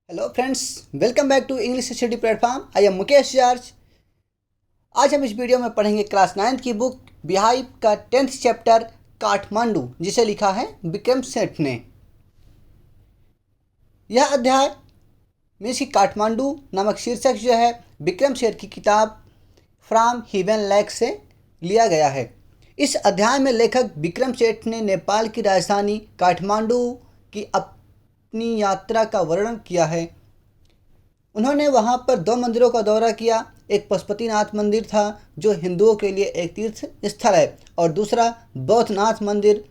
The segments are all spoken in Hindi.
Hello friends, welcome back to English study platform. I am Mukesh George. आज हम इस वीडियो में पढ़ेंगे क्लास 9th की बुक बिहाइव का 10th चैप्टर काठमांडू, जिसे लिखा है विक्रम सेठ ने। यह अध्याय मीन्स की काठमांडू नामक शीर्षक जो है विक्रम सेठ की किताब फ्रॉम हेवन लैक से लिया गया है। इस अध्याय में लेखक विक्रम सेठ ने नेपाल की राजधानी काठमांडू की अपनी यात्रा का वर्णन किया है। उन्होंने वहाँ पर दो मंदिरों का दौरा किया। एक पशुपतिनाथ मंदिर था जो हिंदुओं के लिए एक तीर्थ स्थल है, और दूसरा बौद्धनाथ मंदिर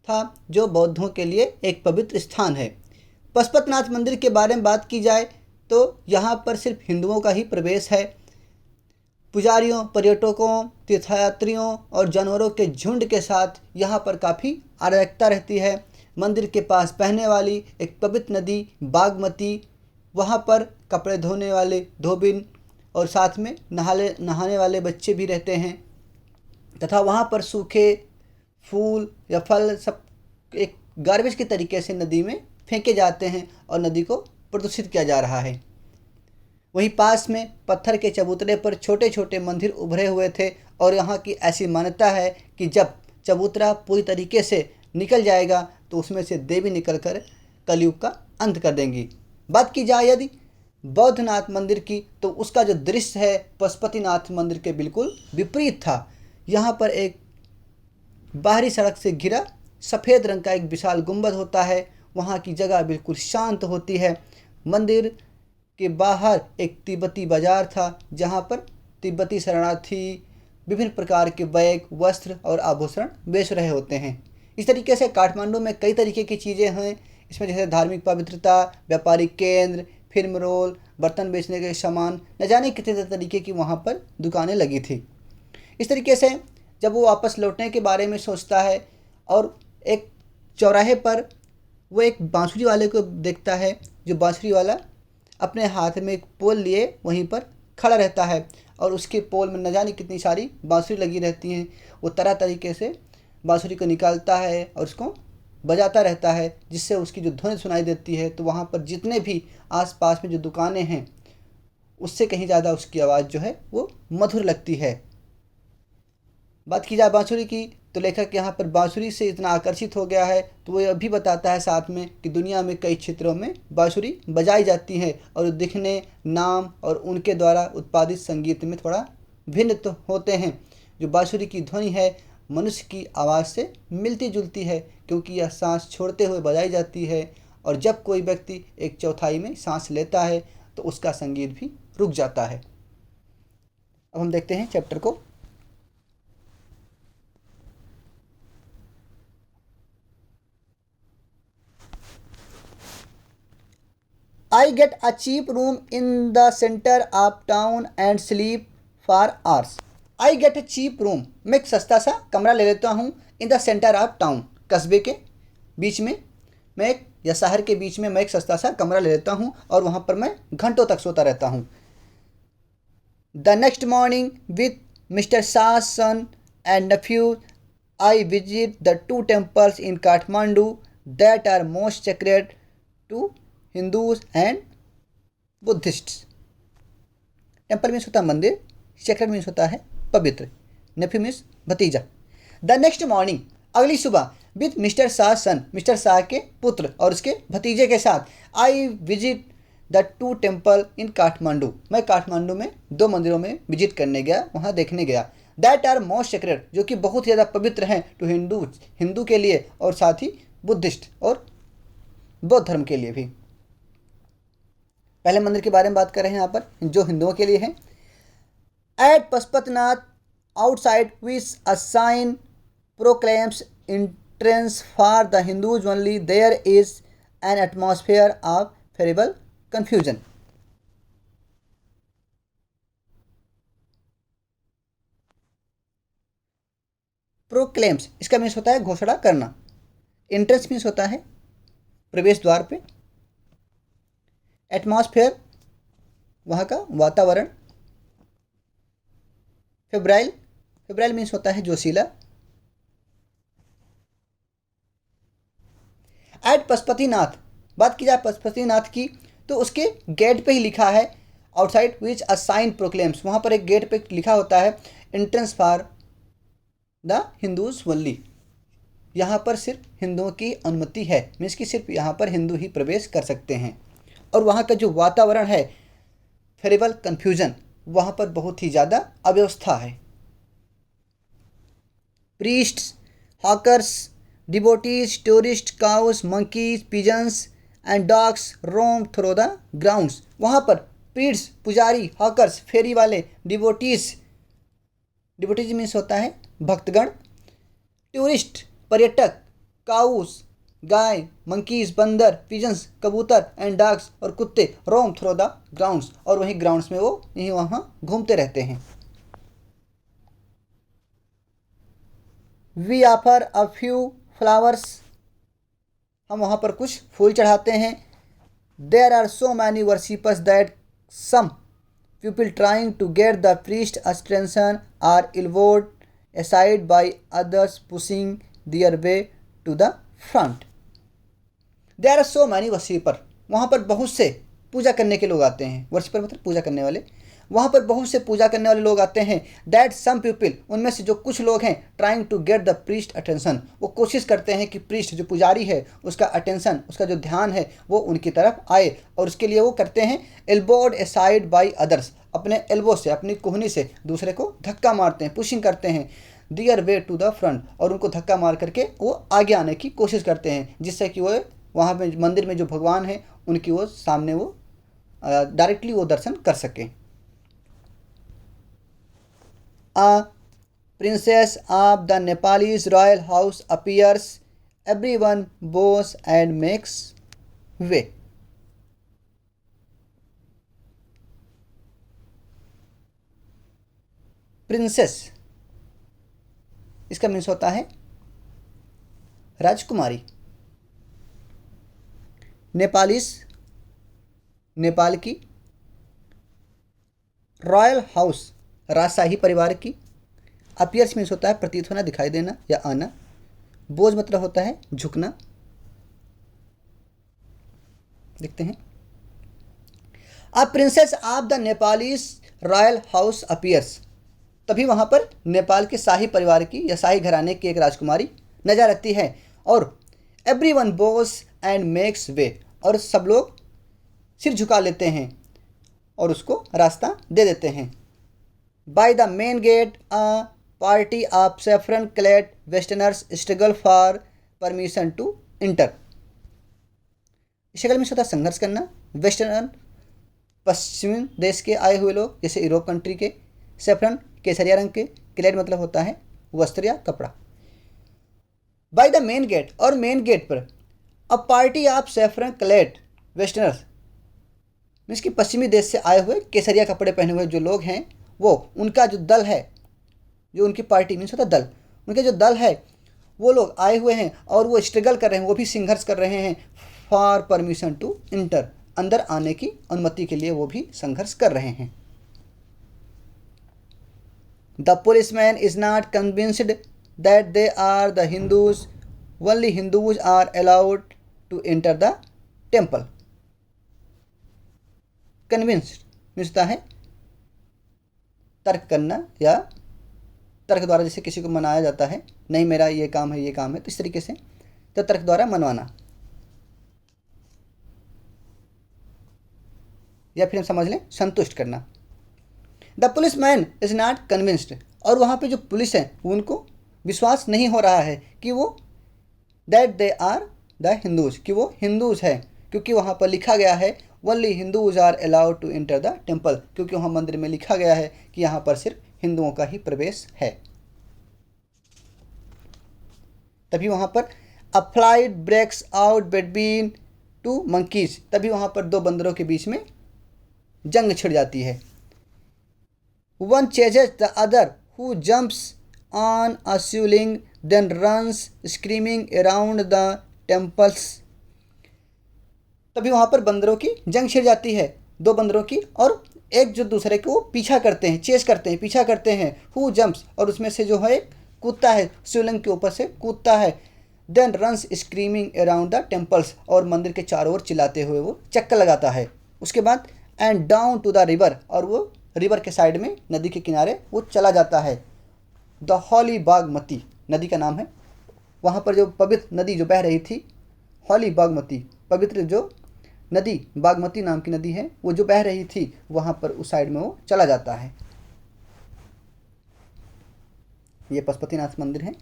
था जो बौद्धों के लिए एक पवित्र स्थान है। पशुपतिनाथ मंदिर के बारे में बात की जाए तो यहाँ पर सिर्फ हिंदुओं का ही प्रवेश है। पुजारियों, पर्यटकों, तीर्थयात्रियों और जानवरों के झुंड के साथ यहाँ पर काफ़ी अराजकता रहती है। मंदिर के पास बहने वाली एक पवित्र नदी बागमती, वहाँ पर कपड़े धोने वाले धोबिन और साथ में नहाने वाले बच्चे भी रहते हैं, तथा वहाँ पर सूखे फूल या फल सब एक गार्बेज के तरीके से नदी में फेंके जाते हैं और नदी को प्रदूषित किया जा रहा है। वहीं पास में पत्थर के चबूतरे पर छोटे छोटे मंदिर उभरे हुए थे, और यहाँ की ऐसी मान्यता है कि जब चबूतरा पूरी तरीके से निकल जाएगा तो उसमें से देवी निकलकर कलयुग का अंत कर देंगी। बात की जाए यदि बौद्धनाथ मंदिर की, तो उसका जो दृश्य है पशुपतिनाथ मंदिर के बिल्कुल विपरीत था। यहाँ पर एक बाहरी सड़क से घिरा सफ़ेद रंग का एक विशाल गुंबद होता है। वहाँ की जगह बिल्कुल शांत होती है। मंदिर के बाहर एक तिब्बती बाजार था, जहाँ पर तिब्बती शरणार्थी विभिन्न प्रकार के बैग, वस्त्र और आभूषण बेच रहे होते हैं। इस तरीके से काठमांडू में कई तरीके की चीज़ें हैं। इसमें जैसे धार्मिक पवित्रता, व्यापारिक केंद्र, फिल्म रोल, बर्तन बेचने के सामान, न जाने कितने तरीके की वहाँ पर दुकानें लगी थी। इस तरीके से जब वो वापस लौटने के बारे में सोचता है और एक चौराहे पर वो एक बांसुरी वाले को देखता है, जो बांसुरी वाला अपने हाथ में एक पोल लिए वहीं पर खड़ा रहता है, और उसके पोल में न जाने कितनी सारी बांसुरी लगी रहती हैं। वो तरह तरीके से बांसुरी को निकालता है और उसको बजाता रहता है, जिससे उसकी जो धुन सुनाई देती है। तो वहाँ पर जितने भी आसपास में जो दुकानें हैं उससे कहीं ज़्यादा उसकी आवाज़ जो है वो मधुर लगती है। बात की जाए बांसुरी की, तो लेखक यहाँ पर बांसुरी से इतना आकर्षित हो गया है, तो वो यह भी बताता है साथ में कि दुनिया में कई क्षेत्रों में बांसुरी बजाई जाती है, और दिखने, नाम और उनके द्वारा उत्पादित संगीत में थोड़ा भिन्न तो होते हैं। जो बांसुरी की ध्वनि है मनुष्य की आवाज़ से मिलती जुलती है, क्योंकि यह सांस छोड़ते हुए बजाई जाती है, और जब कोई व्यक्ति एक चौथाई में सांस लेता है तो उसका संगीत भी रुक जाता है। अब हम देखते हैं चैप्टर को। I get a cheap room in the center of town and sleep for hours. I get a cheap room. मैं एक सस्ता सा कमरा ले लेता हूँ in the center of town. कस्बे के बीच में मैं एक या शहर के बीच में मैं एक सस्ता सा कमरा ले लेता हूँ, और वहाँ पर मैं घंटों तक सोता रहता हूँ। The next morning with Mr. Shah's son and nephew, I visit the two temples in Kathmandu that are most sacred to Hindus and Buddhists. Temple means होता है मंदिर, सेक्रेड मीन्स होता है पवित्र, नेफ्यू मीन्स भतीजा। द नेक्स्ट मॉर्निंग, अगली सुबह, with mister Shah son, mister Shah के पुत्र और उसके भतीजे के साथ, I visit the two temple in Kathmandu, मैं काठमांडू में दो मंदिरों में विजिट करने गया, वहाँ देखने गया। दैट आर मोस्ट सेक्रेड, जो कि बहुत ही ज़्यादा पवित्र हैं टू हिंदू के लिए, और साथ ही बुद्धिस्ट और बौद्ध धर्म के लिए भी। पहले मंदिर के बारे में बात कर रहे हैं यहाँ पर, जो हिंदुओं के लिए है। At Pashupatinath outside which a sign proclaims entrance for the Hindus only, there is an atmosphere of terrible confusion. Proclaims इसका मीन्स होता है घोषणा करना। एंट्रेंस मीन्स होता है प्रवेश द्वार पे। एटमॉस्फेयर वहाँ का वातावरण। फेब्राइल, फेब्राइल मीन्स होता है जोशीला। एट पशुपतिनाथ, बात की जाए पशुपतिनाथ की, तो उसके गेट पे ही लिखा है outside which a sign proclaims, वहाँ पर एक गेट पे लिखा होता है entrance for the Hindus only, यहाँ पर सिर्फ हिंदुओं की अनुमति है, मीन्स कि सिर्फ यहाँ पर हिंदू ही प्रवेश कर सकते हैं। और वहाँ का जो वातावरण है फेरिबल कन्फ्यूजन, वहाँ पर बहुत ही ज़्यादा अव्यवस्था है। Priests, hawkers, devotees, tourist, cows, monkeys, pigeons and dogs roam through the grounds, वहाँ पर प्रीस्ट, पुजारी, हॉकर्स, फेरी वाले, डिवोटीज मीन्स होता है भक्तगण, टूरिस्ट पर्यटक, काउस गाय, मंकीज बंदर, पिजन्स कबूतर एंड डॉग्स और कुत्ते, रोम थ्रू द ग्राउंड्स, और वहीं ग्राउंड्स में वो यहीं वहाँ घूमते रहते हैं। We offer a few flowers, हम वहाँ पर कुछ फूल चढ़ाते हैं। There are so many worshippers that some people trying to get the priest attention are elbowed aside by others pushing their way to the front. There are so many worshipper, वहाँ पर बहुत से पूजा करने के लोग आते हैं, वर्शिपर मतलब पूजा करने वाले, वहाँ पर बहुत से पूजा करने वाले लोग आते हैं। दैट सम पीपल, उनमें से जो कुछ लोग हैं, trying to get the priest attention, वो कोशिश करते हैं कि प्रीस्ट जो पुजारी है उसका अटेंशन, उसका जो ध्यान है वो उनकी तरफ आए, और उसके लिए वो करते हैं एल्बोड असाइड बाय अदर्स, अपने एल्बो से, अपनी कोहनी से दूसरे को धक्का मारते हैं, पुशिंग करते हैं, दियर वे टू द फ्रंट, और उनको धक्का मार करके वो आगे आने की कोशिश करते हैं, जिससे कि वो वहाँ पे मंदिर में जो भगवान है उनकी वो सामने वो डायरेक्टली वो दर्शन कर सकें। A princess of the Nepalese royal house appears. Everyone bows and makes way. Princess, इसका मीन्स होता है राजकुमारी। नेपालीस, नेपाल की, रॉयल हाउस, राजशाही परिवार की, अपीयर्स मीन्स होता है प्रतीत होना, दिखाई देना या आना, बोझ मतलब होता है झुकना। देखते हैं, a princess of the Nepalese royal house appears, तभी वहाँ पर नेपाल के शाही परिवार की या शाही घराने की एक राजकुमारी नजर आती है, और एवरीवन बोस एंड मेक्स वे, और सब लोग सिर झुका लेते हैं और उसको रास्ता दे देते हैं। By the main gate a party of saffron clad westerners struggle for permission to enter. Struggle में होता है संघर्ष करना, वेस्टर्न पश्चिमी देश के आए हुए लोग जैसे यूरोप कंट्री के, सैफरन केसरिया रंग के, क्लैड मतलब होता है वस्त्र या कपड़ा। बाय द मेन गेट, और मेन गेट पर अ party of saffron clad westerners means कि पश्चिमी देश से आए हुए केसरिया कपड़े पहने हुए जो लोग हैं, वो उनका जो दल है, जो उनकी पार्टी मीन्स होता है दल, उनके जो दल है वो लोग आए हुए हैं और वो स्ट्रगल कर रहे हैं, वो भी संघर्ष कर रहे हैं फॉर परमिशन टू इंटर, अंदर आने की अनुमति के लिए वो भी संघर्ष कर रहे हैं। The policeman is not convinced that they are the Hindus, only Hindus are allowed to enter the temple. Convinced means होता है तर्क करना, या तर्क द्वारा जैसे किसी को मनाया जाता है, नहीं मेरा ये काम है, ये काम है, तो इस तरीके से तो तर्क द्वारा मनवाना, या फिर हम समझ लें संतुष्ट करना। The police man is not convinced, और वहाँ पे जो पुलिस है उनको विश्वास नहीं हो रहा है कि वो that they are the Hindus, कि वो हिंदूज है, क्योंकि वहाँ पर लिखा गया है only Hindus are allowed to enter the temple, क्योंकि वहाँ मंदिर में लिखा गया है कि यहाँ पर सिर्फ हिंदुओं का ही प्रवेश है। तभी वहाँ पर a fight breaks out between two monkeys, तभी वहाँ पर दो बंदरों के बीच में जंग छिड़ जाती है। One chases the other who jumps on a Shivling then runs screaming around the temples, तभी वहाँ पर बंदरों की जंग छिड़ जाती है, दो बंदरों की, और एक जो दूसरे को पीछा करते हैं, चेस करते हैं, पीछा करते हैं। हु जंप्स, और उसमें से जो है एक कूदता है, शिवलिंग के ऊपर से कूदता है, then runs screaming around the temples, और मंदिर के चारों ओर चिल्लाते हुए वो चक्कर लगाता है। उसके बाद and down to the river, और वो रिवर के साइड में नदी के किनारे वो चला जाता है। द हॉली बागमती नदी का नाम है। वहाँ पर जो पवित्र नदी जो बह रही थी, हॉली बागमती, पवित्र जो नदी बागमती नाम की नदी है, वो जो बह रही थी वहाँ पर उस साइड में वो चला जाता है। ये पशुपतिनाथ मंदिर है।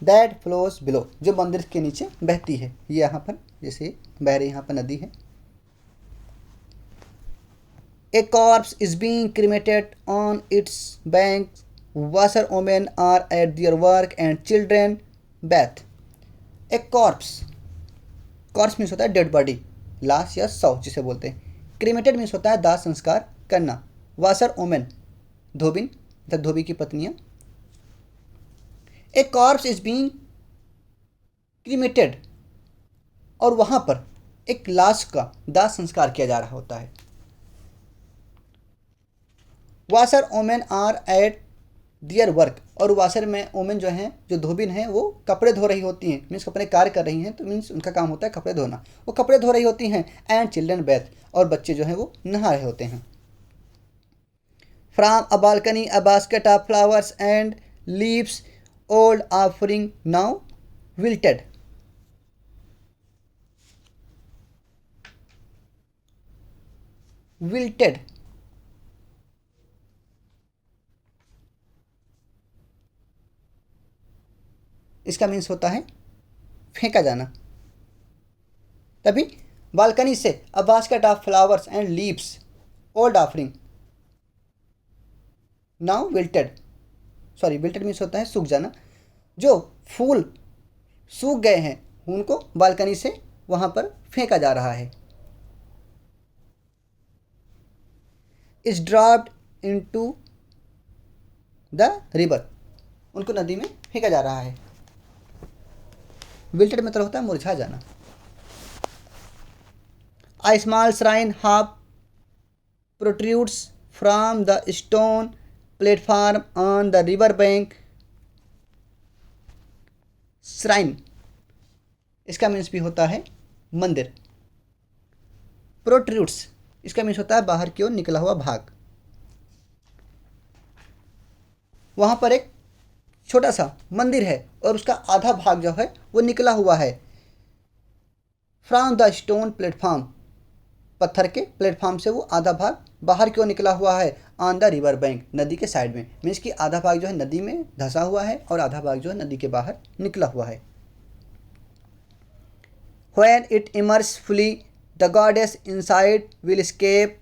दैट फ्लोज बिलो, जो मंदिर के नीचे बहती है, ये यहाँ पर जैसे बह रही यहाँ पर नदी है। A corpse is being cremated on its bank, washer women are at their work and children bathe. A corpse, corpse means होता है डेड बॉडी, लाश या शव जिसे बोलते हैं। क्रीमेटेड मीन्स होता है दाह संस्कार करना। वाशर ओमेन, धोबिन तथा धोबी की पत्नियां। ए कॉर्प्स इज बीइंग क्रीमेटेड, और वहां पर एक लाश का दाह संस्कार किया जा रहा होता है। Washer women are at their work, और वाशर में ओमेन जो हैं, जो धोबिन हैं, वो कपड़े धो रही होती हैं, मीन्स अपने कार्य कर रही हैं, तो मीन्स उनका काम होता है कपड़े धोना, वो कपड़े धो रही होती हैं। एंड चिल्ड्रन बैथ, और बच्चे जो हैं वो नहा रहे होते हैं। From a balcony a basket of flowers and leaves, old offering now wilted. Wilted इसका मीन्स होता है फेंका जाना। तभी बालकनी से a basket of flowers and leaves, old offering now wilted, sorry wilted means होता है सूख जाना। जो फूल सूख गए हैं उनको बालकनी से वहाँ पर फेंका जा रहा है। Is dropped into the river, उनको नदी में फेंका जा रहा है। विल्टेड मतलब होता है मुरझा जाना। A small shrine half protrudes from the stone platform on the river bank. Shrine इसका मीन्स भी होता है मंदिर। प्रोट्रूड्स इसका मीन्स होता है बाहर की ओर निकला हुआ भाग। वहाँ पर एक छोटा सा मंदिर है और उसका आधा भाग जो है वो निकला हुआ है। फ्रॉम द स्टोन प्लेटफॉर्म, पत्थर के प्लेटफॉर्म से वो आधा भाग बाहर की ओर निकला हुआ है। ऑन द रिवर बैंक, नदी के साइड में, मीन्स कि आधा भाग जो है नदी में धंसा हुआ है और आधा भाग जो है नदी के बाहर निकला हुआ है। When it emerges fully, the goddess inside will escape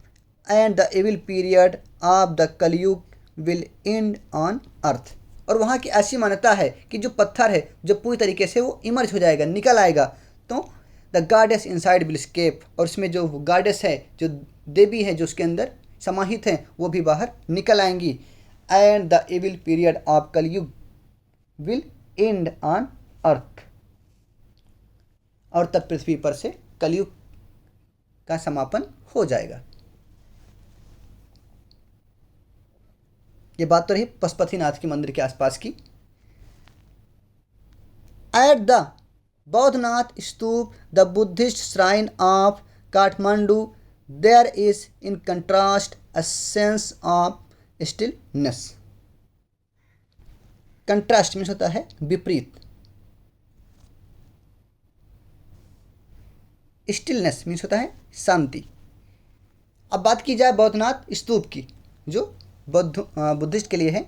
and the evil period of the Kaliyug will end on earth. और वहाँ की ऐसी मान्यता है कि जो पत्थर है जो पूरी तरीके से वो इमर्ज हो जाएगा, निकल आएगा, तो the goddess inside will escape, और उसमें जो गॉडेस है, जो देवी है जो उसके अंदर समाहित हैं, वो भी बाहर निकल आएंगी। And the evil period of Kaliyug will end on earth, और तब पृथ्वी पर से कलयुग का समापन हो जाएगा। ये बात तो रही पशुपतिनाथ के मंदिर के आसपास की। At the Boudhanath stupa, the Buddhist shrine of Kathmandu, there is in contrast a sense of stillness. Contrast means होता है विपरीत। स्टिलनेस मीन्स होता है शांति। अब बात की जाए बौद्धनाथ स्तूप की, जो बुद्धिस्ट के लिए है,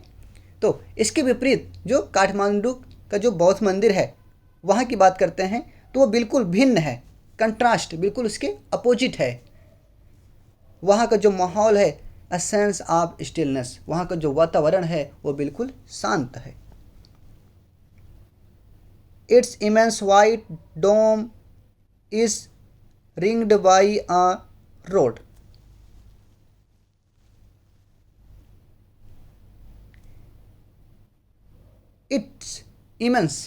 तो इसके विपरीत जो काठमांडू का जो बौद्ध मंदिर है वहाँ की बात करते हैं तो वो बिल्कुल भिन्न है। कंट्रास्ट बिल्कुल उसके अपोजिट है। वहाँ का जो माहौल है, अ सेंस ऑफ स्टिलनेस, वहाँ का जो वातावरण है वो बिल्कुल शांत है। Its immense white dome is ringed by a road. It's immense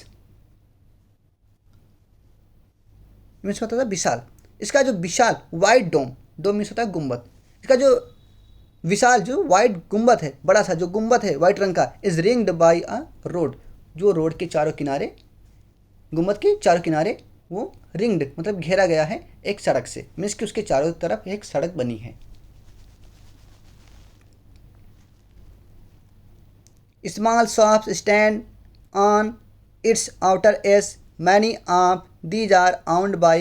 means होता था विशाल। इसका जो विशाल वाइड डोम, डोम मीन्स होता है गुम्बद, इसका जो विशाल जो वाइट गुम्बद है, बड़ा सा जो गुम्बद है वाइट रंग का, is ringed by a road, जो रोड के चारों किनारे, गुम्बद के चारों किनारे वो रिंग्ड मतलब घेरा गया है एक सड़क से, मीन्स कि उसके चारों तरफ एक सड़क बनी है। Small shops stand on its outer edge, many of these are owned by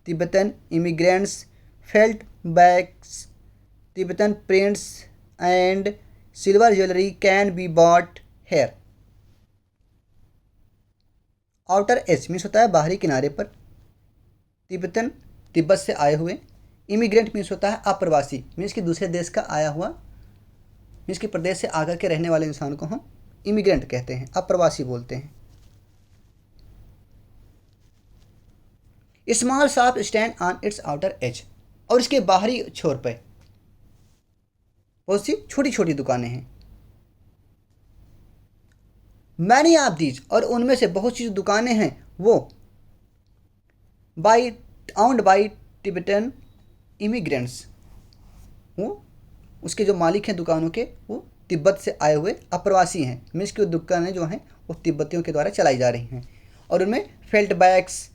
Tibetan immigrants, felt bags, Tibetan prints and silver jewelry can be bought here। Outer as means होता है बाहरी किनारे पर, तिब्बतन तिब्बत से आए हुए, इमिग्रेंट मीन्स होता है अप्रवासी, मीन्स कि दूसरे देश का आया हुआ, मीन्स कि प्रदेश से आकर के रहने वाले इंसान को हम इमिग्रेंट कहते हैं, अप्रवासी बोलते हैं। Small shop stand on its outer as, और इसके बाहरी छोर पर बहुत सी छोटी छोटी दुकानें हैं। मैनी ऑफ दीज, और उनमें से बहुत सी दुकानें हैं वो by owned by Tibetan immigrants, वो उसके जो मालिक हैं दुकानों के वो तिब्बत से आए हुए अप्रवासी हैं, मीन्स की दुकानें जो हैं वो तिब्बतियों के द्वारा चलाई जा रही हैं, और उनमें felt bags,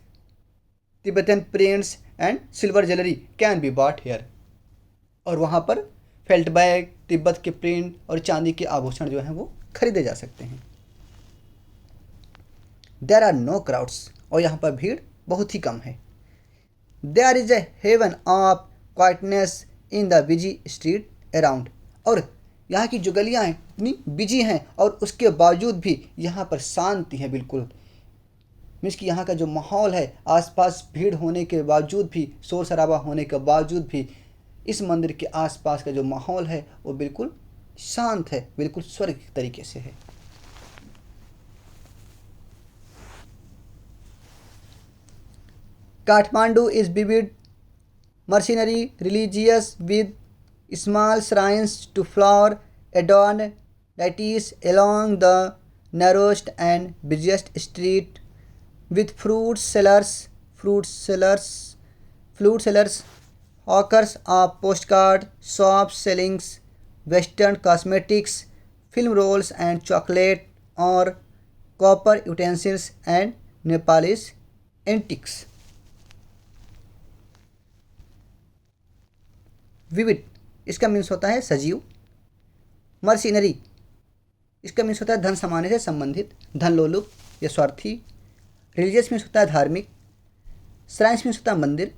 Tibetan prints and silver jewellery can be bought here, और वहाँ पर फेल्ट बैग, तिब्बत के प्रिंट और चांदी के आभूषण जो हैं वो खरीदे जा सकते हैं। देयर आर नो क्राउड्स, और यहाँ पर भीड़ बहुत ही कम है। There is a haven of quietness in the busy street around, और यहाँ की जो गलियाँ हैं इतनी बिजी हैं और उसके बावजूद भी यहाँ पर शांति है बिल्कुल, मीन्स कि यहाँ का जो माहौल है, आसपास भीड़ होने के बावजूद भी, शोर शराबा होने के बावजूद भी, इस मंदिर के आसपास का जो माहौल है वो बिल्कुल शांत है, बिल्कुल स्वर्ग के तरीके से है। Kathmandu is vivid mercenary religious with small shrines to flower adorned deities along the narrowest and busiest street, with fruit sellers, hawkers of postcard shops selling western cosmetics, film rolls and chocolate, or copper utensils and Nepalese antiques। Vivid इसका मीन्स होता है सजीव, मर्सिनरी इसका मीन्स होता है धन समाने से संबंधित, धन लोलुप या स्वार्थी, रिलीजियस मीन्स होता है धार्मिक, श्राइन्स मीन्स होता है मंदिर,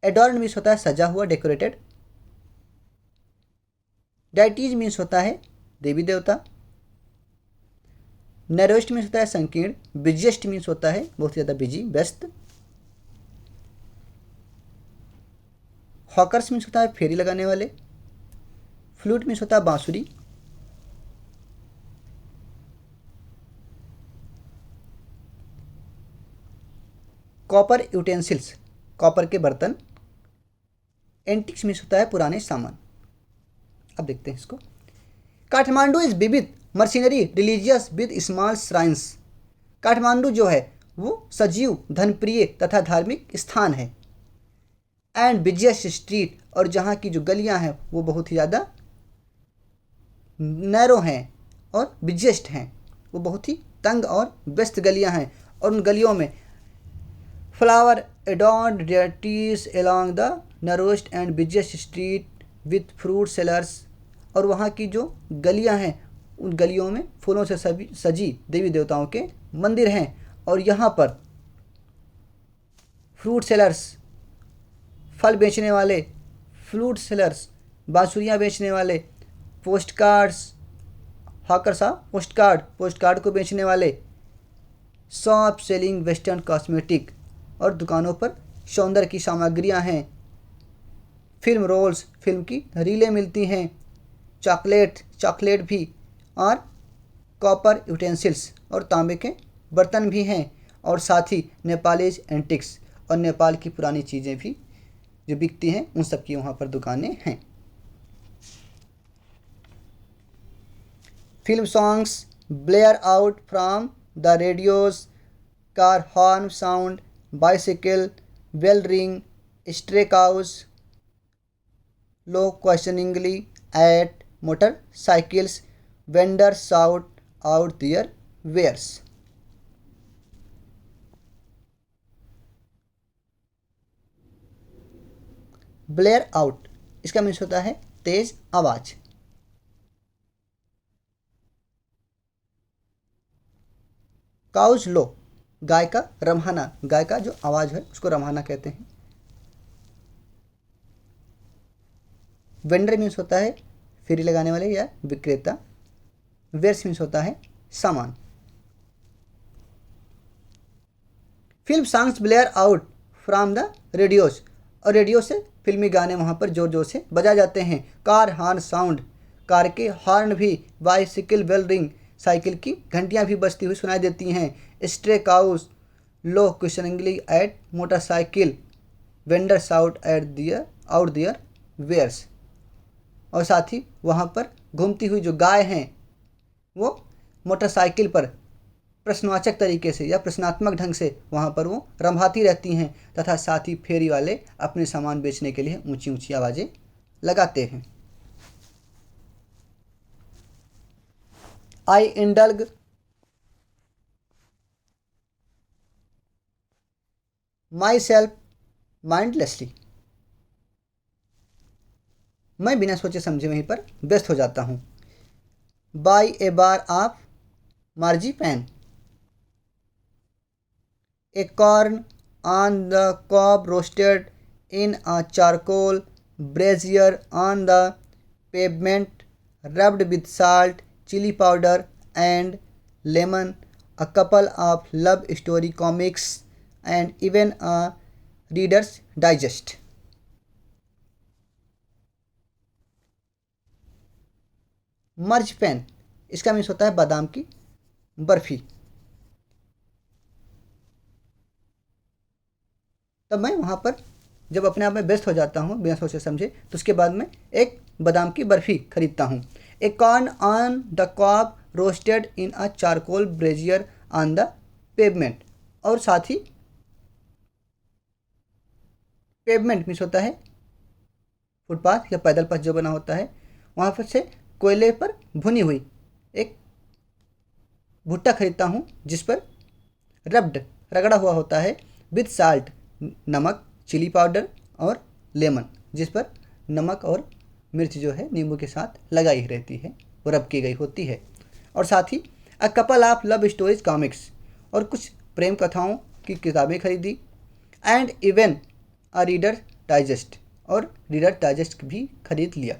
एडॉर्न मीन्स होता है सजा हुआ डेकोरेटेड, डाइटीज मीन्स होता है देवी देवता, नैरोस्ट मीन्स होता है संकीर्ण, बिजिएस्ट मीन्स होता है बहुत ज़्यादा बिजी व्यस्त, हॉकर्स मीन्स होता है फेरी लगाने वाले, फ्लूट मीन्स होता है बांसुरी, कॉपर यूटेंसिल्स कॉपर के बर्तन, एंटिक्स मीन्स होता है पुराने सामान। अब देखते हैं इसको। काठमांडू इज विविध mercenary religious with small shrines, Kathmandu जो है वो सजीव, धनप्रिय तथा धार्मिक स्थान है। एंड बिजिएस्ट स्ट्रीट, और जहाँ की जो गलियाँ हैं वो बहुत ही ज़्यादा नैरो हैं और बिजिएस्ट हैं, वो बहुत ही तंग और व्यस्त गलियाँ हैं, और उन गलियों में flower adorned deities along the narrowest and busiest street with fruit sellers, और वहाँ की जो गलियाँ हैं उन गलियों में फूलों से सजी देवी देवताओं के मंदिर हैं, और यहाँ पर फ्रूट सेलर्स फल बेचने वाले, फ्रूट सेलर्स बांसुरियाँ बेचने वाले, post cards hawkers post card को बेचने वाले, शॉप सेलिंग वेस्टर्न कॉस्मेटिक, और दुकानों पर सौंदर्य की सामग्रियाँ हैं, फिल्म रोल्स फिल्म की रीलें मिलती हैं, चॉकलेट भी, और कॉपर यूटेंसिल्स और तांबे के बर्तन भी हैं, और साथ ही नेपालीज एंटिक्स और नेपाल की पुरानी चीज़ें भी जो बिकती हैं उन सब की वहाँ पर दुकानें हैं। Film songs blare out from the radios, car horn sound, bicycle bell ring, stray cows, look questioningly at motorcycles. Vendors shout out their wares. Blare out, इसका मीन्स होता है तेज आवाज। काउज लो, गाय का रम्हाना, गाय का जो आवाज है उसको रम्हाना कहते हैं। वेंडर मीन्स होता है फेरी लगाने वाले या विक्रेता। वेयर्स मीन्स होता है सामान। Film songs blare out from the radios, और रेडियो से फिल्मी गाने वहाँ पर जोर जोर से बजाए जाते हैं। कार हॉर्न साउंड, कार के हॉर्न भी। बाइसिकल बेल रिंग, साइकिल की घंटियाँ भी बजती हुई सुनाई देती हैं। Stray cows low questioningly at motorcycle. Vendor shout at their out their wares, और साथ ही वहाँ पर घूमती हुई जो गाय हैं वो मोटरसाइकिल पर प्रश्नवाचक तरीके से या प्रश्नात्मक ढंग से वहाँ पर वो रंभाती रहती हैं, तथा साथ ही फेरी वाले अपने सामान बेचने के लिए ऊंची ऊंची आवाज़ें लगाते हैं। आई इंडल्ग माई सेल्फ माइंडलेसली, मैं बिना सोचे समझे वहीं पर व्यस्त हो जाता हूँ। By a bar of marzipan, a corn on the cob roasted in a charcoal brazier on the pavement, rubbed with salt, chili powder and lemon, a couple of love story comics and even a reader's digest. Merge pan, इसका मीन्स होता है बादाम की बर्फ़ी। तब मैं वहाँ पर जब अपने आप में व्यस्त हो जाता हूँ बिना सोचे समझे, तो उसके बाद मैं एक बादाम की बर्फ़ी खरीदता हूँ। A corn on the cob roasted in a charcoal brazier on the pavement, और साथ ही पेवमेंट मीन्स होता है फुटपाथ या पैदल पथ जो बना होता है, वहाँ पर से कोयले पर भुनी हुई एक भुट्टा खरीदता हूँ जिस पर रब्ड रगड़ा हुआ होता है, विद साल्ट नमक, चिली पाउडर और लेमन, जिस पर नमक और मिर्च जो है नींबू के साथ लगाई रहती है, वो रब की गई होती है। और साथ ही a couple of love stories comics, और कुछ प्रेम कथाओं की किताबें खरीदी। And even a reader digest, और रीडर डाइजेस्ट भी खरीद लिया।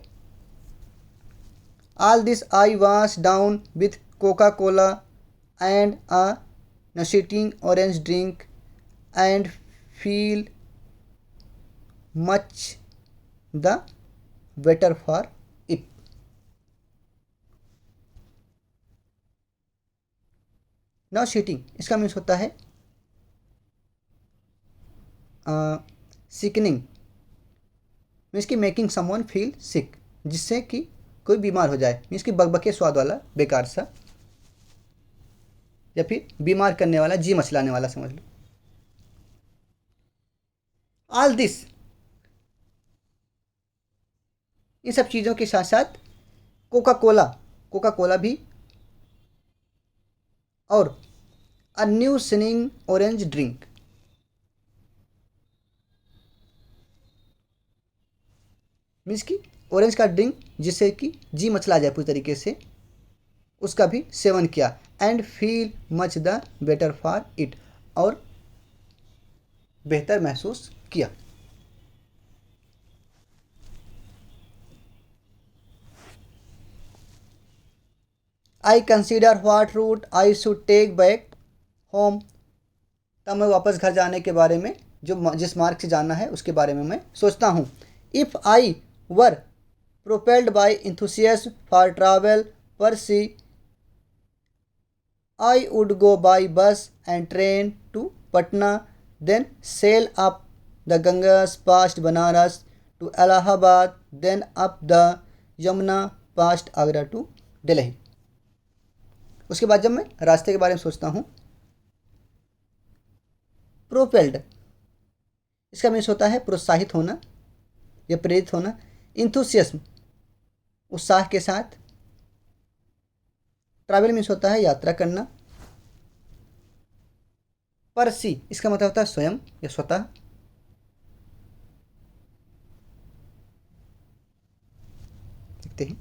All this I wash down with Coca Cola and a nauseating orange drink and feel much the better for it. Now sitting, इसका मीन्स होता है सिकनिंग, मीन्स की मेकिंग समवन फील सिक, जिससे कि कोई बीमार हो जाए, मीन्स की बकबके स्वाद वाला बेकार सा, या फिर बीमार करने वाला, जी मचलाने वाला समझ लो। ऑल दिस, इन सब चीज़ों के साथ साथ कोका कोला भी, और a new sinning orange drink, means की ऑरेंज का ड्रिंक जिससे कि जी मचला जाए पूरी तरीके से, उसका भी सेवन किया। And feel much the better for it, और बेहतर महसूस किया। I consider what route I should take back home, तब मैं वापस घर जाने के बारे में, जो जिस मार्ग से जाना है उसके बारे में मैं सोचता हूँ। If I were propelled by enthusiasm for travel per se, I would go by bus and train to Patna, then sail up the Ganges past Banaras to Allahabad, then up the Yamuna past Agra to Delhi. उसके बाद जब मैं रास्ते के बारे में सोचता हूँ, प्रोपेल्ड, इसका मीन्स होता है प्रोत्साहित होना या प्रेरित होना। इंथुसियस्म उत्साह के साथ। ट्रैवल मीन्स होता है यात्रा करना। परसी इसका मतलब होता है स्वयं या स्वतः। देखते हैं,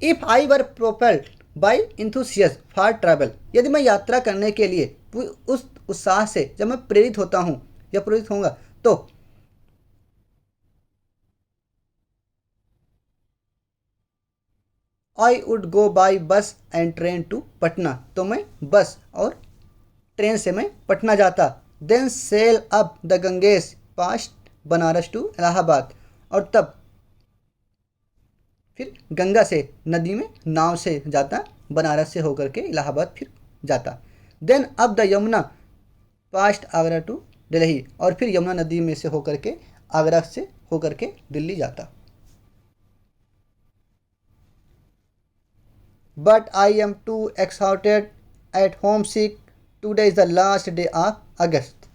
if I were propelled by enthusiasm for travel, यदि मैं यात्रा करने के लिए उस उत्साह से जब मैं प्रेरित होता हूँ या प्रेरित होऊंगा, तो I would go by bus and train to Patna, तो मैं बस और ट्रेन से मैं पटना जाता। Then sail up the Ganges past Banaras to Allahabad, और तब फिर गंगा से नदी में नाव से जाता, बनारस से होकर के इलाहाबाद फिर जाता। Then up the Yamuna past Agra to Delhi, और फिर यमुना नदी में से होकर के आगरा से होकर के दिल्ली जाता। But I am too exhausted at home sick, today is the last day of August.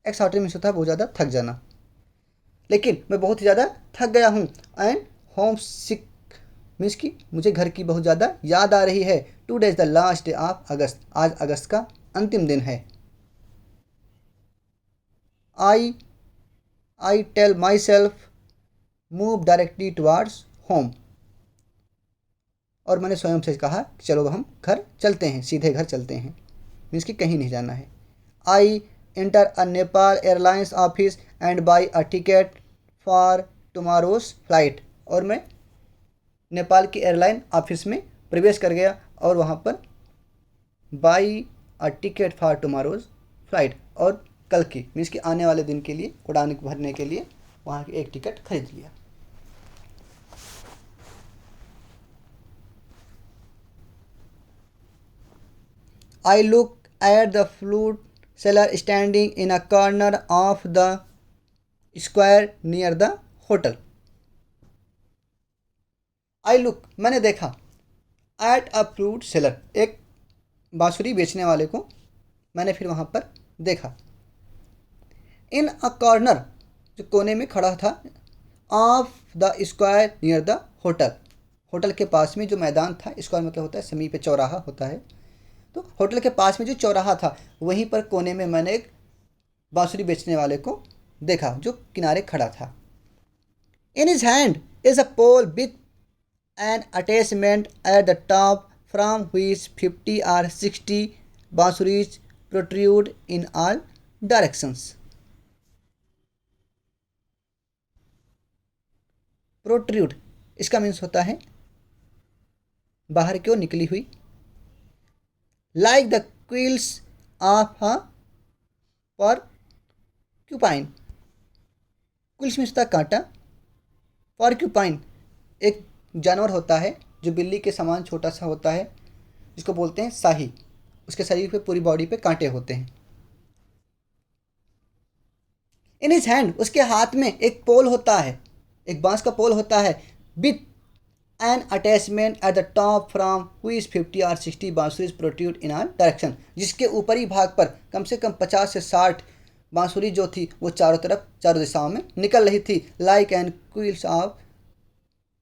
Exhausted means होता है बहुत ज़्यादा थक जाना, लेकिन मैं बहुत ही ज़्यादा थक गया हूँ। एंड होम सिक मीन्स कि मुझे घर की बहुत ज़्यादा याद आ रही है। Today is the last day of August, आज अगस्त का अंतिम दिन है। I tell myself move directly towards home, और मैंने स्वयं से कहा चलो हम घर चलते हैं, सीधे घर चलते हैं, मीन्स कि कहीं नहीं जाना है। I enter a Nepal airlines office and by a ticket for tomorrow's flight, और मैं नेपाल की एयरलाइन ऑफिस में प्रवेश कर गया और वहाँ पर by a ticket for tomorrow's flight, और कल की मीन्स कि आने वाले दिन के लिए उड़ान भरने के लिए वहाँ की एक टिकट खरीद लिया। I look at the fruit seller standing in a corner of the square near the hotel. I look मैंने देखा, at a fruit seller एक बांसुरी बेचने वाले को मैंने फिर वहाँ पर देखा। In a corner जो कोने में खड़ा था, of the square near the hotel, hotel के पास में जो मैदान था, स्क्वायर मतलब होता है समीप पे चौराहा होता है, तो होटल के पास में जो चौराहा था वहीं पर कोने में मैंने एक बांसुरी बेचने वाले को देखा जो किनारे खड़ा था। In his hand is a pole with an attachment at the top from which 50 or 60 बांसुरीज protrude in all directions. Protrude इसका मीन्स होता है बाहर की ओर निकली हुई। Like the quills of a porcupine, quills means होता है कांटा। porcupine एक जानवर होता है जो बिल्ली के समान छोटा सा होता है, जिसको बोलते हैं शाही। उसके शरीर पे पूरी बॉडी पे कांटे होते हैं। इन हिज हैंड उसके हाथ में एक पोल होता है, एक बांस का पोल होता है, with an attachment at the top from which 50 or 60 बांसुरीज प्रोट्रूड इन ऑल डायरेक्शन, जिसके ऊपरी भाग पर कम से कम 50 से 60 बांसुरी जो थी वो चारों तरफ चारों दिशाओं में निकल रही थी। Like and quills of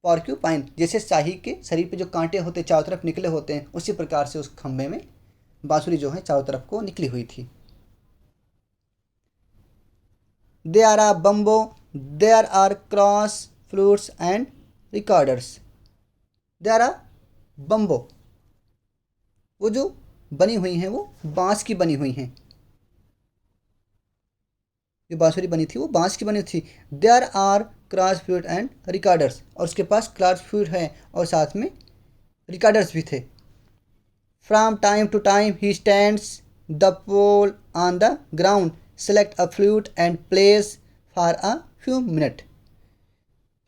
porcupine, जैसे शाही के शरीर पे जो कांटे होते चारों तरफ निकले होते हैं, उसी प्रकार से उस खंभे में बांसुरी जो है चारों तरफ को निकली हुई थी। There are bamboo, there are cross flutes and recorders. There are bamboo, वो जो बनी हुई हैं वो बांस की बनी हुई हैं, जो बांसुरी बनी थी वो बांस की बनी थी। There are cross flute and recorders, और उसके पास क्रॉस फ्लूट है और साथ में रिकॉर्डर्स भी थे। From time to time he stands the pole on the ground, select a flute and plays for a few minute.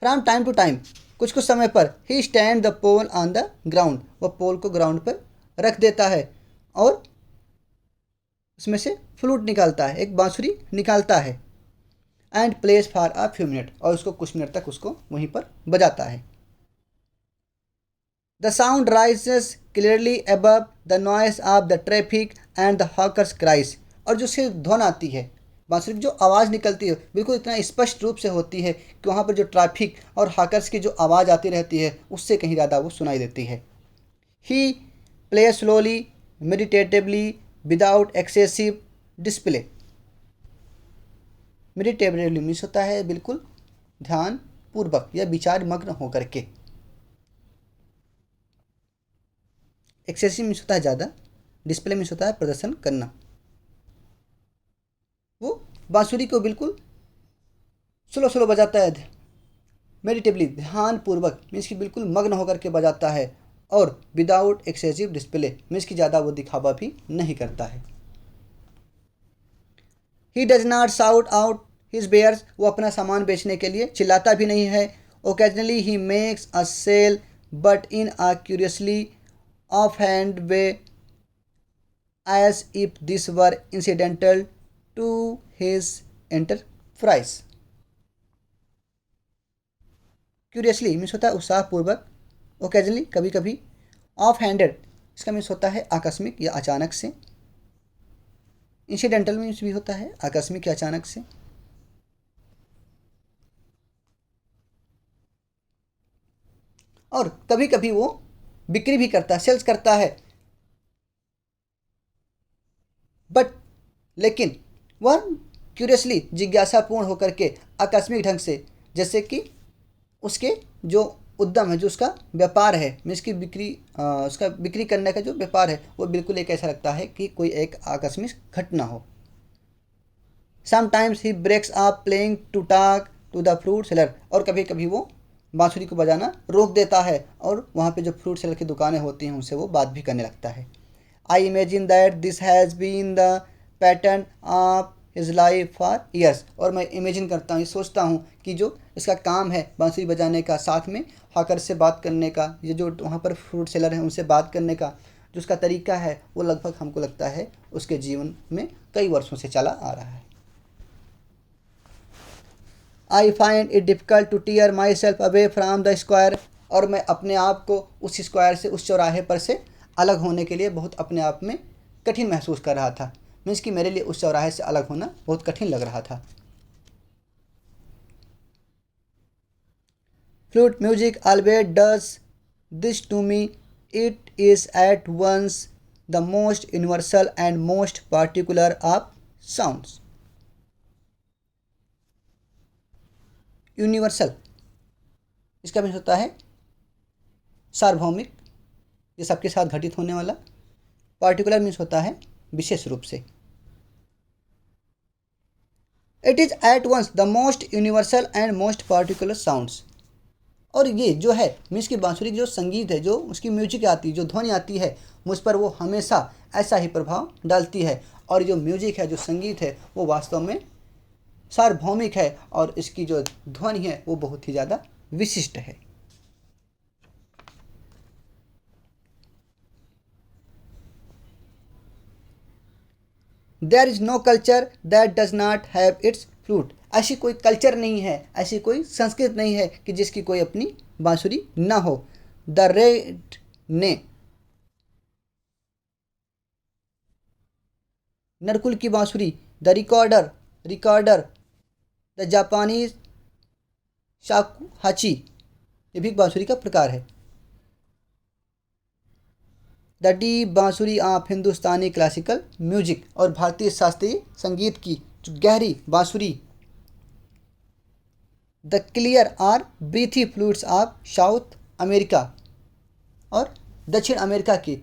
From time to time कुछ कुछ समय पर he stand the pole on the ground, वह पोल को ग्राउंड पर रख देता है और उसमें से फ्लूट निकालता है, एक बांसुरी निकालता है। And plays for a few minute, और उसको कुछ मिनट तक उसको वहीं पर बजाता है। The sound rises clearly above the noise of the traffic and the hawkers cries, और जो से ध्वन आती है बांसुरी की जो आवाज़ निकलती है बिल्कुल इतना स्पष्ट रूप से होती है कि वहाँ पर जो ट्रैफिक और हाकर्स की जो आवाज़ आती रहती है उससे कहीं ज़्यादा वो सुनाई देती है। He plays slowly meditatively without excessive display. Meditatively means होता है बिल्कुल ध्यान पूर्वक या विचार मग्न होकर के। एक्सेसिव मीन्स होता है ज़्यादा, डिस्प्ले मीन्स होता है प्रदर्शन करना। वो बांसुरी को बिल्कुल स्लो स्लो बजाता है, मेडिटेबली ध्यान पूर्वक मीन्स कि बिल्कुल मग्न होकर के बजाता है, और विदाउट एक्सेसिव डिस्प्ले मीन्स कि ज़्यादा वो दिखावा भी नहीं करता है। He does not shout out his wares, वो अपना सामान बेचने के लिए चिल्लाता भी नहीं है। Occasionally he makes a sale but in a curiously off hand way as if this were incidental to his enterprise. Curiously means होता है उत्साहपूर्वक, ओकेजनली कभी कभी, ऑफ हैंडेड इसका मीन्स होता है आकस्मिक या अचानक से, इंसिडेंटल मीन्स भी होता है आकस्मिक या अचानक से। और कभी कभी वो बिक्री भी करता है, सेल्स करता है, बट लेकिन वह क्यूरियसली जिज्ञासापूर्ण होकर के आकस्मिक ढंग से, जैसे कि उसके जो उद्यम है, जो उसका व्यापार है, मीन्स की बिक्री उसका बिक्री करने का जो व्यापार है वो बिल्कुल एक ऐसा लगता है कि कोई एक आकस्मिक घटना हो। Sometimes he breaks up playing to talk to the fruit seller, और कभी कभी वो बांसुरी को बजाना रोक देता है और वहाँ पे जो फ्रूट सेलर की दुकानें होती हैं उनसे वो बात भी करने लगता है। I imagine that this has been the pattern of his life for years, और मैं इमेजिन करता हूँ, सोचता हूँ कि जो इसका काम है बांसुरी बजाने का, साथ में हॉकर से बात करने का, ये जो वहाँ पर फ्रूट सेलर हैं उनसे बात करने का जो उसका तरीका है, वो लगभग हमको लगता है उसके जीवन में कई वर्षों से चला आ रहा है। I find it difficult to tear myself away from the square, और मैं अपने आप को उस स्क्वायर से, उस चौराहे पर से अलग होने के लिए बहुत अपने आप में कठिन महसूस कर रहा था। मीन्स कि मेरे लिए उस चौराहे से अलग होना बहुत कठिन लग रहा था। Flute music always does this to me, it is at once the most universal and most particular of sounds. Universal इसका मीन्स होता है सार्वभौमिक, ये सबके साथ घटित होने वाला। पार्टिकुलर मीन्स होता है विशेष रूप से। It is at once the most universal and most particular sounds, और ये जो है मीन्स की बांसुरी की जो संगीत है, जो उसकी म्यूजिक आती है, जो ध्वनि आती है, मुझ पर वो हमेशा ऐसा ही प्रभाव डालती है। और जो म्यूजिक है, जो संगीत है, वो वास्तव में सार्वभौमिक है, और इसकी जो ध्वनि है वो बहुत ही ज़्यादा विशिष्ट है। There is no culture that does not have its flute, ऐसी कोई कल्चर नहीं है, ऐसी कोई संस्कृति नहीं है कि जिसकी कोई अपनी बांसुरी ना हो। द रेड ने नरकुल की बांसुरी, the recorder recorder, the Japanese shakuhachi, ये भी बांसुरी का प्रकार है। The deep bansuri of Hindustani classical music, और भारतीय शास्त्रीय संगीत की जो गहरी बांसुरी। द क्लियर और ब्रीथी फ्लूट्स ऑफ साउथ अमेरिका, और दक्षिण अमेरिका की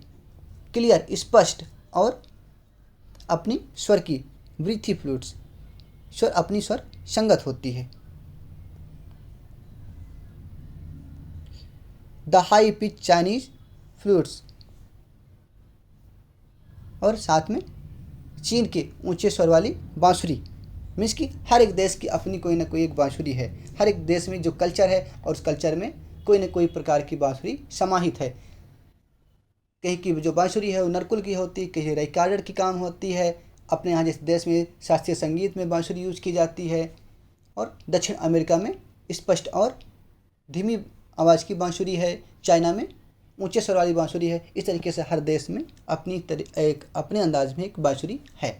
क्लियर स्पष्ट और अपनी स्वर की ब्रीथी फ्लूट्स, स्वर अपनी स्वर संगत होती है। The high pitch Chinese flutes, और साथ में चीन के ऊंचे स्वर वाली बांसुरी। मीन्स कि हर एक देश की अपनी कोई ना कोई एक बांसुरी है, हर एक देश में जो कल्चर है और उस कल्चर में कोई ना कोई प्रकार की बांसुरी समाहित है। कहीं की जो बांसुरी है वो नरकुल की होती है, कहीं रिकॉर्डर की काम होती है। अपने यहाँ जिस देश में शास्त्रीय संगीत में बांसुरी यूज की जाती है, और दक्षिण अमेरिका में स्पष्ट और धीमी आवाज़ की बांसुरी है, चाइना में ऊंचे स्वर वाली बांसुरी है। इस तरीके से हर देश में एक अपने अंदाज में एक बांसुरी है।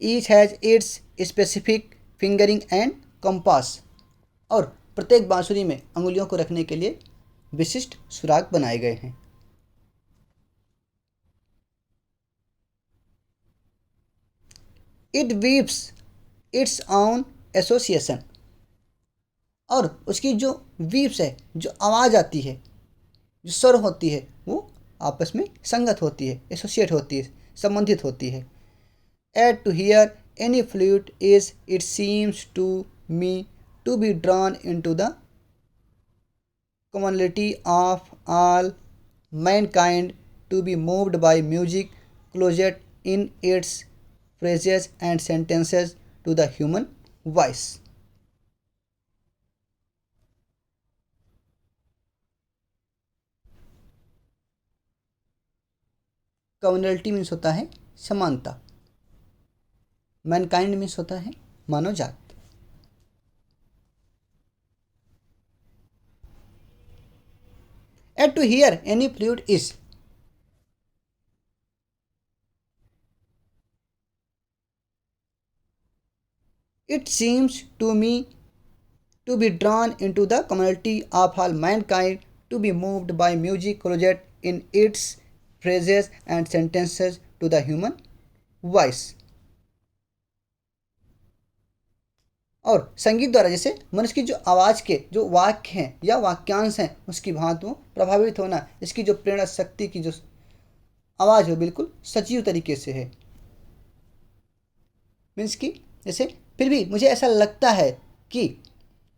Each has its specific fingering and compass. और प्रत्येक बांसुरी में अंगुलियों को रखने के लिए विशिष्ट सुराग बनाए गए हैं। It weaves its own association. और उसकी जो वीव्स है, जो आवाज़ आती है, जो स्वर होती है, वो आपस में संगत होती है, एसोसिएट होती है, संबंधित होती है। At to hear any flute is it seems to me to be drawn into the commonality of all mankind, to be moved by music, closed in its phrases and sentences to the human voice। Communality means होता है समानता, मैनकाइंड मीन्स होता है मानव जात। At to hear any flute is, it seems to me to be drawn into the community of all mankind, to be moved by music clothed in its phrases and sentences to the human voice। और संगीत द्वारा जैसे मनुष्य की जो आवाज़ के जो वाक्य हैं या वाक्यांश हैं उसकी भांति वो प्रभावित होना, इसकी जो प्रेरणा शक्ति की जो आवाज़ हो बिल्कुल सजीव तरीके से है। मीन्स कि जैसे फिर भी मुझे ऐसा लगता है कि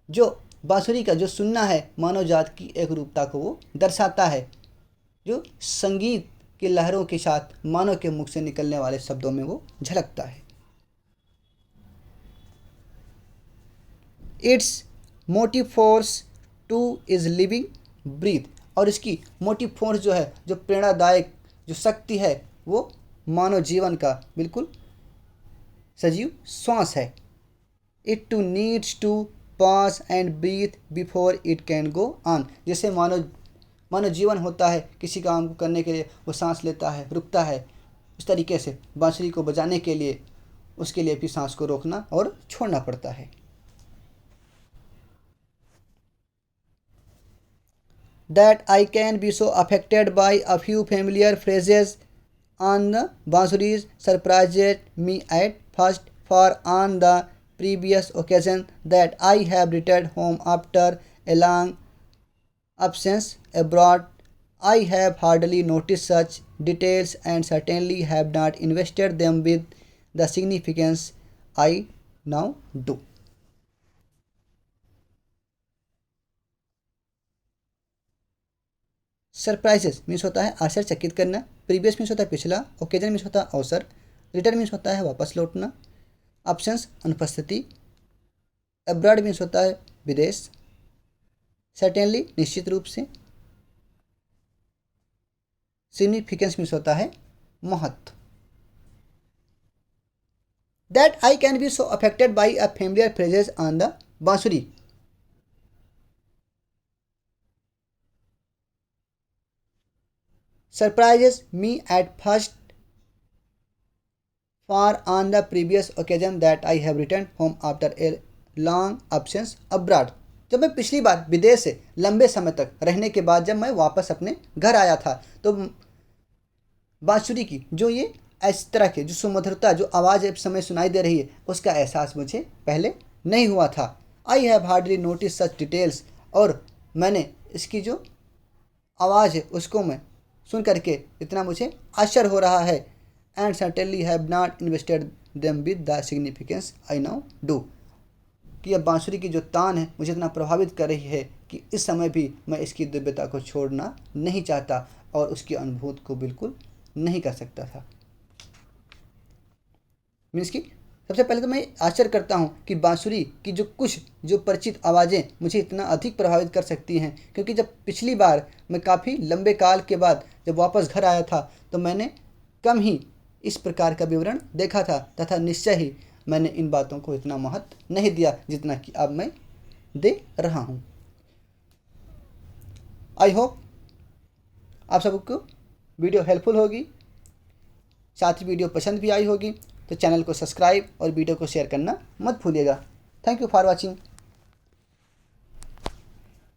जो बांसुरी का जो सुनना है मानव जात की एक रूपता को वो दर्शाता है, जो संगीत की लहरों के साथ मानव के मुख से निकलने वाले शब्दों में वो झलकता है। Its motive force too is living breath. और इसकी मोटिव फोर्स जो है, जो प्रेरणादायक जो शक्ति है, वो मानव जीवन का बिल्कुल सजीव श्वास है। It too needs to pause and breathe before it can go on. जैसे मानव जीवन होता है, किसी काम को करने के लिए वो सांस लेता है, रुकता है, उस तरीके से बांसुरी को बजाने के लिए उसके लिए भी सांस को रोकना और छोड़ना पड़ता है। That I can be so affected by a few familiar phrases on the bansuris surprised me at first, for on the previous occasion that I have returned home after a long absence abroad, I have hardly noticed such details and certainly have not invested them with the significance I now do। Surprises means होता है आश्चर्यचकित करना, प्रीवियस मीन्स होता है पिछला, ओकेजन मीन्स होता है अवसर, रिटर्न मीन्स होता है वापस लौटना, अब्सेंस अनुपस्थिति, अब्रॉड मीन्स होता है विदेश, सर्टेनली निश्चित रूप से, सिग्निफिकेंस मीन्स होता है महत्व। That I can be so affected by a familiar phrases on the बांसुरी। Surprises me at first, for on the previous occasion that I have returned home after a long absence abroad। जब मैं पिछली बार विदेश से लंबे समय तक रहने के बाद जब मैं वापस अपने घर आया था, तो बांसुरी की जो ये इस तरह के जो सुमधुरता, जो आवाज़ इस समय सुनाई दे रही है, उसका एहसास मुझे पहले नहीं हुआ था। I have hardly notice such details. और मैंने इसकी जो आवाज़ है उसको मैं सुन करके इतना मुझे आश्चर्य हो रहा है। And certainly have not invested them with the significance I now do. कि अब बांसुरी की जो तान है मुझे इतना प्रभावित कर रही है कि इस समय भी मैं इसकी दिव्यता को छोड़ना नहीं चाहता और उसकी अनुभूति को बिल्कुल नहीं कर सकता था। मीन्स कि सबसे पहले तो मैं आश्चर्य करता हूँ कि बांसुरी की जो परिचित आवाज़ें मुझे इतना अधिक प्रभावित कर सकती हैं, क्योंकि जब पिछली बार मैं काफ़ी लंबे काल के बाद जब वापस घर आया था तो मैंने कम ही इस प्रकार का विवरण देखा था, तथा निश्चय ही मैंने इन बातों को इतना महत्व नहीं दिया जितना कि अब मैं दे रहा हूँ। आई होप आप सबको वीडियो हेल्पफुल होगी, साथ ही वीडियो पसंद भी आई होगी। तो चैनल को सब्सक्राइब और वीडियो को शेयर करना मत भूलिएगा। Thank you for watching.